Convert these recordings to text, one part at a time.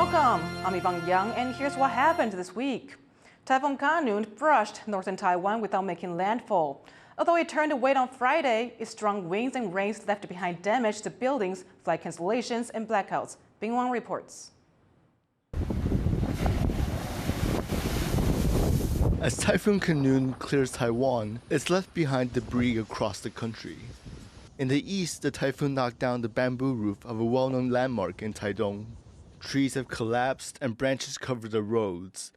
Welcome, I'm Yvonne and here's what happened this week. Typhoon Khanun brushed northern Taiwan without making landfall. Although it turned away on Friday, its strong winds and rains left behind damage to buildings, flight cancellations, and blackouts. Yvonne reports. As Typhoon Khanun clears Taiwan, it's left behind debris across the country. In the east, the typhoon knocked down the bamboo roof of a well-known landmark in Taidong. Trees have collapsed and branches cover the roads.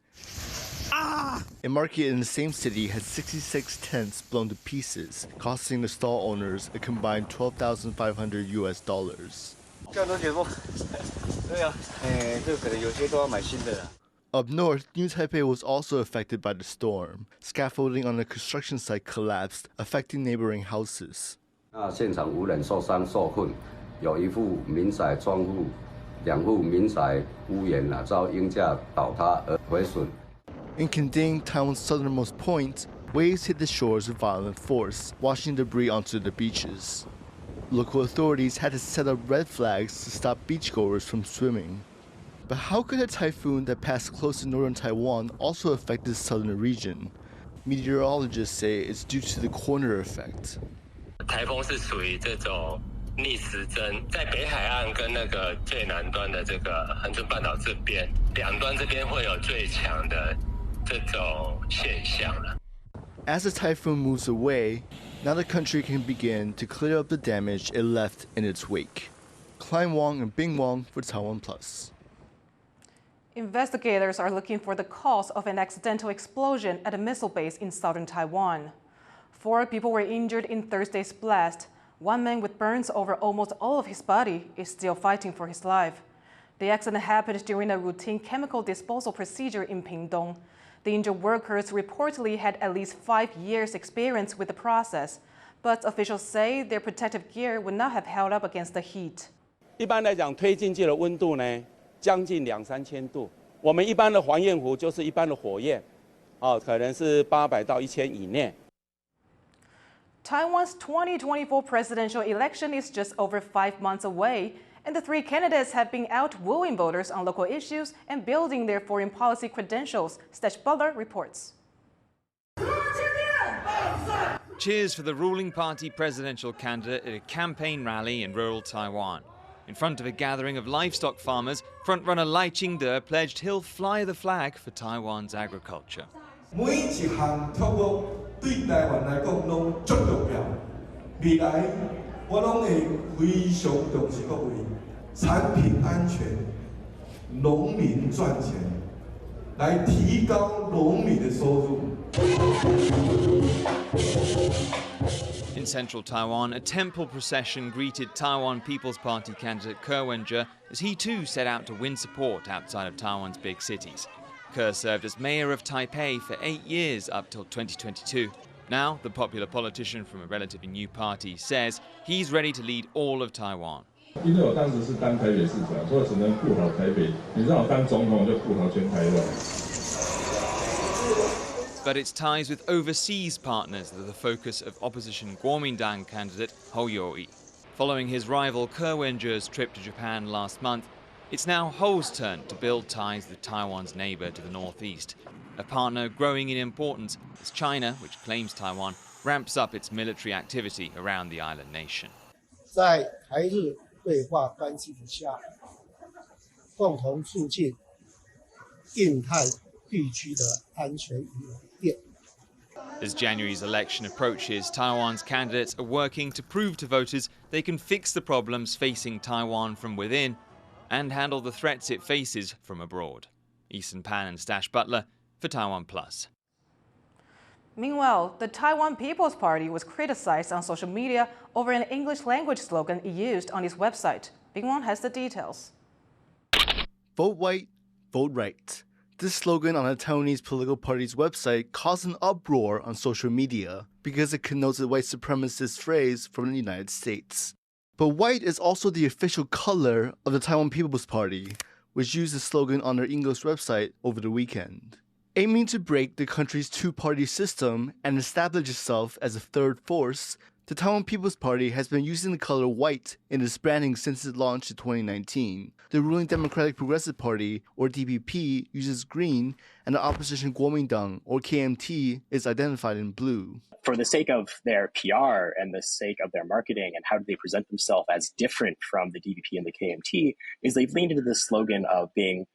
A market in the same city had 66 tents blown to pieces, costing the stall owners a combined $12,500 US. Up north, New Taipei was also affected by the storm. Scaffolding on a construction site collapsed, affecting neighboring houses. 现场无人受伤受困，有一户民宅窗户、2户民宅屋檐遭鹰架倒塌而毁损。 In Kending, Taiwan's southernmost point, waves hit the shores with violent force, washing debris onto the beaches. Local authorities had to set up red flags to stop beachgoers from swimming. But how could a typhoon that passed close to northern Taiwan also affect the southern region? Meteorologists say it's due to the corner effect. 台风是属于这种逆时针，在北海岸跟那个最南端的这个恒春半岛这边，两端这边会有最强的这种现象了。 As the typhoon moves away, now the country can begin to clear up the damage it left in its wake. Klein Wong and Bing Wong for TaiwanPlus. Investigators are looking for the cause of an accidental explosion at a missile base in southern Taiwan. 4 people were injured in Thursday's blast. One man with burns over almost all of his body is still fighting for his life. The accident happened during a routine chemical disposal procedure in Pingdong. The injured workers reportedly had at least 5 years' experience with the process, but officials say their protective gear would not have held up against the heat. 一般来讲，推进去的温度呢，将近2、3千度。我们一般的黄焰壶就是一般的火焰，可能是800到1000以内。 Taiwan's 2024 presidential election is just over 5 months away, and the 3 candidates have been out wooing voters on local issues and building their foreign policy credentials. Stash Butler reports. Cheers for the ruling party presidential candidate at a campaign rally in rural Taiwan. In front of a gathering of livestock farmers, frontrunner Lai Ching-te pledged he'll fly the flag for Taiwan's agriculture. 每一项托物对台湾来讲拢足重要。未来我拢会非常重视各位产品安全、农民赚钱，来提高农民的收入。 In central Taiwan, a temple procession greeted Taiwan People's Party candidate Ke Wen-je as he too set out to win support outside of Taiwan's big cities. Ke served as mayor of Taipei for 8 years up till 2022. Now, the popular politician from a relatively new party says he's ready to lead all of Taiwan. 因为我当时是当台北市长，所以只能顾好台北。你让我当总统就顾好全台湾。 But it's ties with overseas partners that are the focus of opposition Kuomintang candidate Hou Yu-ih. Following his rival Ke Wen-je's trip to Japan last month, it's now Hou's turn to build ties with Taiwan's neighbour to the northeast, a partner growing in importance as China, which claims Taiwan, ramps up its military activity around the island nation. 在台日对话关系之下，共同促进印太地区的安全与稳定。 As January's election approaches, Taiwan's candidates are working to prove to voters they can fix the problems facing Taiwan from within and handle the threats it faces from abroad. Eason Pan and Stash Butler for TaiwanPlus. Meanwhile, the Taiwan People's Party was criticized on social media over an English language slogan it used on its website. Yvonne has the details. Vote white, vote right. This slogan on a Taiwanese political party's website caused an uproar on social media because it connotes a white supremacist phrase from the United States. But white is also the official color of the Taiwan People's Party, which used the slogan on their English website over the weekend. Aiming to break the country's two-party system and establish itself as a third force, The Taiwan People's Party has been using the color white in its branding since it launched in 2019. The ruling Democratic Progressive Party, or DPP, uses green, and the opposition Kuomintang, or KMT, is identified in blue. For the sake of their PR and the sake of their marketing and how do they present themselves as different from the DPP and the KMT, is they've leaned into this slogan of being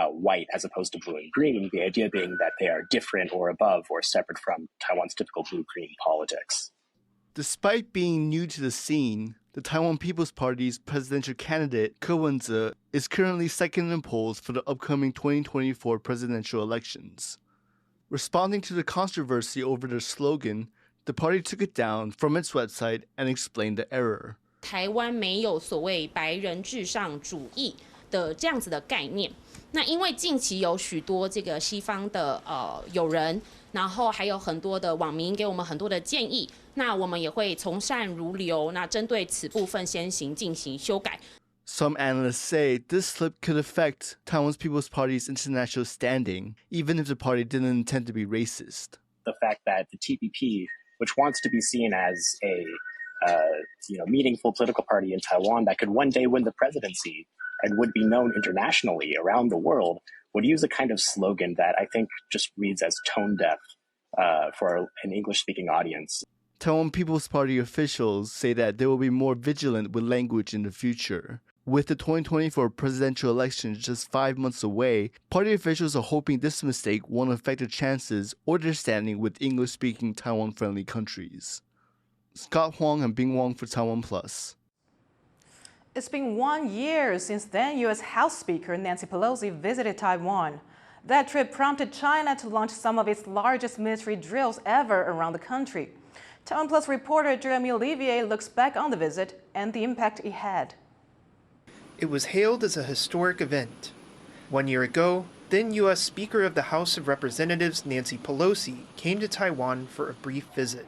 white as opposed to blue and green, the idea being that they are different or above or separate from Taiwan's typical blue-green politics. Despite being new to the scene, the Taiwan People's Party's presidential candidate, Ke Wen-je, is currently second in polls for the upcoming 2024 presidential elections. Responding to the controversy over their slogan, the party took it down from its website and explained the error. 台湾没有所谓白人至上主义的这样子的概念。那因为近期有许多这个西方的友人，然后还有很多的网民给我们很多的建议，那我们也会从善如流，那针对此部分先行进行修改。Some analysts say this slip could affect Taiwan's People's Party's international standing, even if the party didn't intend to be racist. The fact that the TPP, which wants to be seen as a meaningful political party in Taiwan that could one day win the presidency and would be known internationally around the world, would use a kind of slogan that I think just reads as tone deaf for an English-speaking audience. Taiwan People's Party officials say that they will be more vigilant with language in the future. With the 2024 presidential elections just 5 months away, party officials are hoping this mistake won't affect their chances or their standing with English-speaking Taiwan-friendly countries. Scott Huang and Bing Wong for TaiwanPlus. It's been 1 year since then U.S. House Speaker Nancy Pelosi visited Taiwan. That trip prompted China to launch some of its largest military drills ever around the country. TaiwanPlus reporter Jeremy Olivier looks back on the visit and the impact it had. It was hailed as a historic event. 1 year ago, then U.S. Speaker of the House of Representatives Nancy Pelosi came to Taiwan for a brief visit.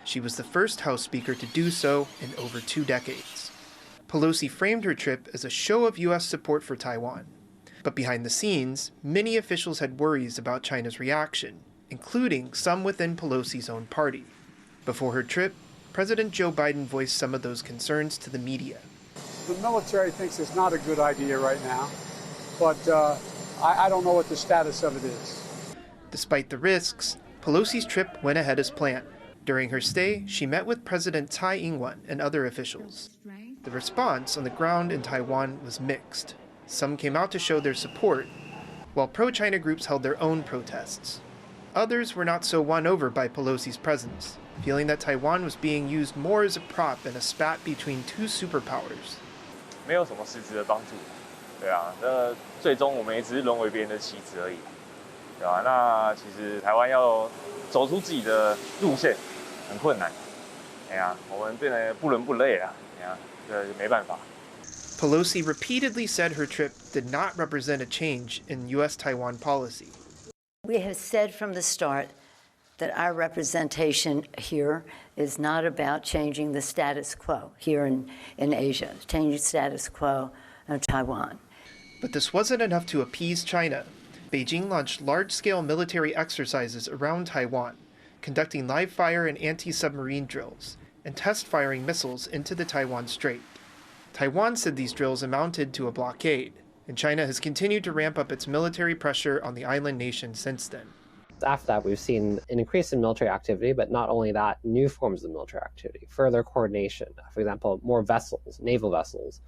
She was the first House Speaker to do so in over 2 decades. Pelosi framed her trip as a show of U.S. support for Taiwan. But behind the scenes, many officials had worries about China's reaction, including some within Pelosi's own party. Before her trip, President Joe Biden voiced some of those concerns to the media. The military thinks it's not a good idea right now, but I don't know what the status of it is. Despite the risks, Pelosi's trip went ahead as planned. During her stay, she met with President Tsai Ing-wen and other officials. The response on the ground in Taiwan was mixed. Some came out to show their support, while pro-China groups held their own protests. Others were not so won over by Pelosi's presence, feeling that Taiwan was being used more as a prop in a spat between 2 superpowers. 没有什么实质的帮助，对啊，那最终我们也只是沦为别人的棋子而已，对吧？那其实台湾要走出自己的路线很困难，哎呀，我们变得不伦不类啊，哎呀，这没办法。Pelosi repeatedly said her trip did not represent a change in U.S. Taiwan policy. We have said from the start that our representation here is not about changing the status quo here in Asia, changing status quo in Taiwan. But this wasn't enough to appease China. Beijing launched large-scale military exercises around Taiwan, conducting live-fire and anti-submarine drills, and test-firing missiles into the Taiwan Strait. Taiwan said these drills amounted to a blockade, and China has continued to ramp up its military pressure on the island nation since then. After that, we've seen an increase in military activity, but not only that, new forms of military activity, further coordination. For example, more vessels, naval vessels,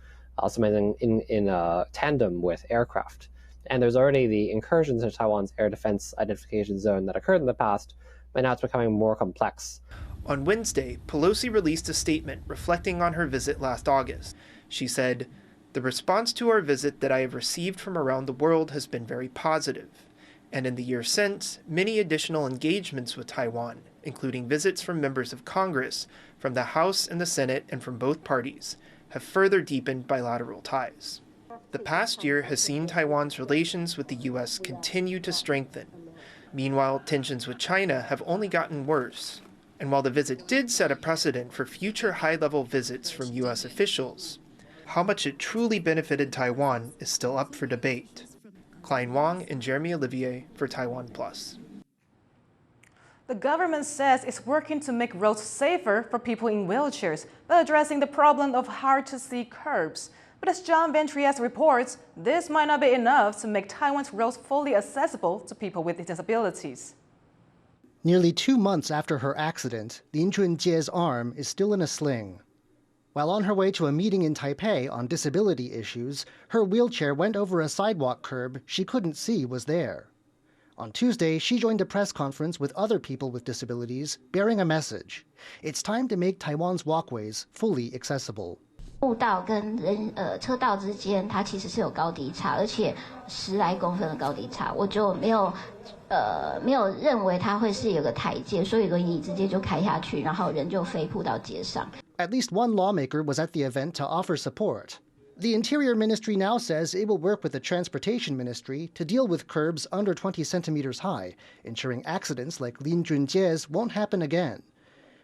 sometimes in tandem with aircraft. And there's already the incursions into Taiwan's air defense identification zone that occurred in the past, but now it's becoming more complex. On Wednesday, Pelosi released a statement reflecting on her visit last August. She said, "The response to our visit that I have received from around the world has been very positive. And in the year since, many additional engagements with Taiwan, including visits from members of Congress, from the House and the Senate, and from both parties, have further deepened bilateral ties." The past year has seen Taiwan's relations with the U.S. continue to strengthen. Meanwhile, tensions with China have only gotten worse. And while the visit did set a precedent for future high-level visits from U.S. officials, how much it truly benefited Taiwan is still up for debate. Klein Wong and Jeremy Olivier for TaiwanPlus. The government says it's working to make roads safer for people in wheelchairs by addressing the problem of hard-to-see curbs. But as John Van Trieste reports, this might not be enough to make Taiwan's roads fully accessible to people with disabilities. Nearly 2 months after her accident, Lin Junjie's arm is still in a sling. While on her way to a meeting in Taipei on disability issues, her wheelchair went over a sidewalk curb she couldn't see was there. On Tuesday, she joined a press conference with other people with disabilities, bearing a message. It's time to make Taiwan's walkways fully accessible. 步道跟车道之间，它其实是有高低差，而且10来公分的高低差，我就没有认为它会是有个台阶，所以轮椅直接就开下去，然后人就飞扑到街上。At least one lawmaker was at the event to offer support. The Interior Ministry now says it will work with the Transportation Ministry to deal with curbs under 20 centimeters high, ensuring accidents like Lin Junjie's won't happen again.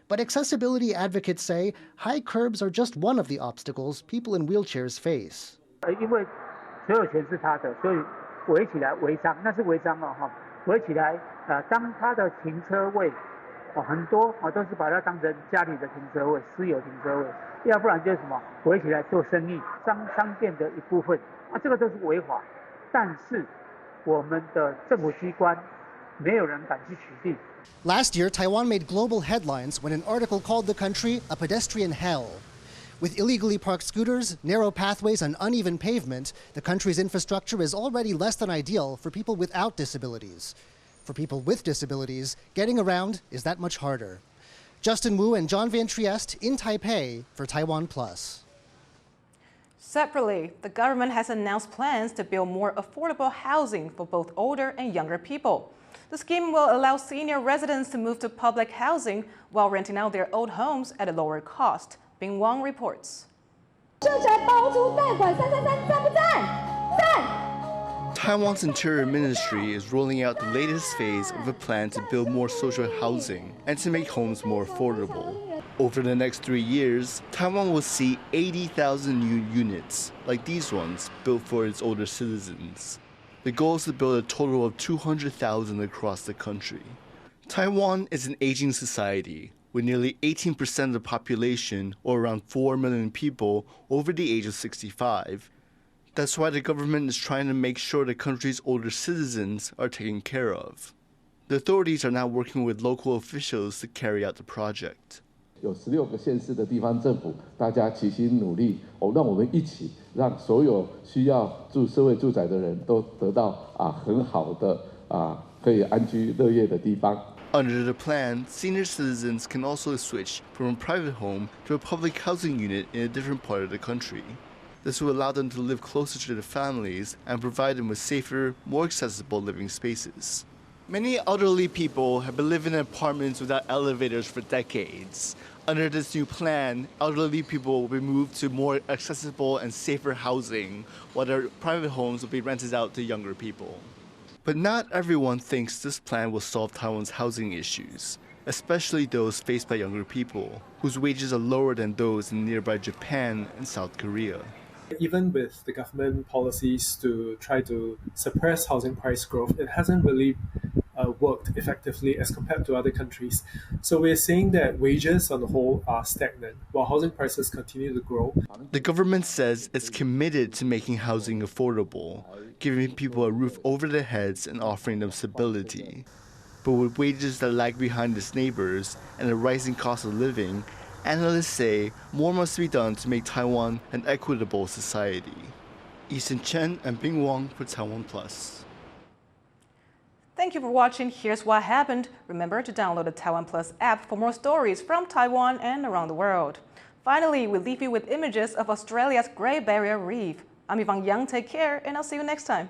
But accessibility advocates say high curbs are just one of the obstacles people in wheelchairs face. 因为所有权是他的，所以围起来违章，那是违章哦哈。围起来，当他的停车位，很多都是把它当成家里的停车位、私有停车位，要不然就是什么围起来做生意、商店的一部分，这个都是违法。但是我们的政府机关没有人敢去取缔。 Last year, Taiwan made global headlines when an article called the country a pedestrian hell. With illegally parked scooters, narrow pathways, and uneven pavement, the country's infrastructure is already less than ideal for people without disabilities. For people with disabilities, getting around is that much harder. Justin Wu and John Van Trieste in Taipei for TaiwanPlus. Separately, the government has announced plans to build more affordable housing for both older and younger people. The scheme will allow senior residents to move to public housing while renting out their old homes at a lower cost. Bing Wang reports. Taiwan's Interior Ministry is rolling out the latest phase of a plan to build more social housing and to make homes more affordable. Over the next 3 years, Taiwan will see 80,000 new units, like these ones, built for its older citizens. The goal is to build a total of 200,000 across the country. Taiwan is an aging society, with nearly 18% of the population, or around 4 million people, over the age of 65. That's why the government is trying to make sure the country's older citizens are taken care of. The authorities are now working with local officials to carry out the project. 有16个县市的地方政府，大家齐心努力，让我们一起让所有需要住社会住宅的人都得到很好的可以安居乐业的地方。Under the plan, senior citizens can also switch from a private home to a public housing unit in a different part of the country. This will allow them to live closer to their families and provide them with safer, more accessible living spaces. Many elderly people have been living in apartments without elevators for decades. Under this new plan, elderly people will be moved to more accessible and safer housing, while their private homes will be rented out to younger people. But not everyone thinks this plan will solve Taiwan's housing issues, especially those faced by younger people, whose wages are lower than those in nearby Japan and South Korea. Even with the government policies to try to suppress housing price growth, it hasn't really worked effectively as compared to other countries. So we're seeing that wages on the whole are stagnant, while housing prices continue to grow. The government says it's committed to making housing affordable, giving people a roof over their heads and offering them stability. But with wages that lag behind its neighbors and a rising cost of living, analysts say more must be done to make Taiwan an equitable society. Eason Chen and Bing Wang for TaiwanPlus. Thank you for watching Here's What Happened. Remember to download the TaiwanPlus app for more stories from Taiwan and around the world. Finally, we leave you with images of Australia's Great Barrier Reef. I'm Yvonne Young. Take care, and I'll see you next time.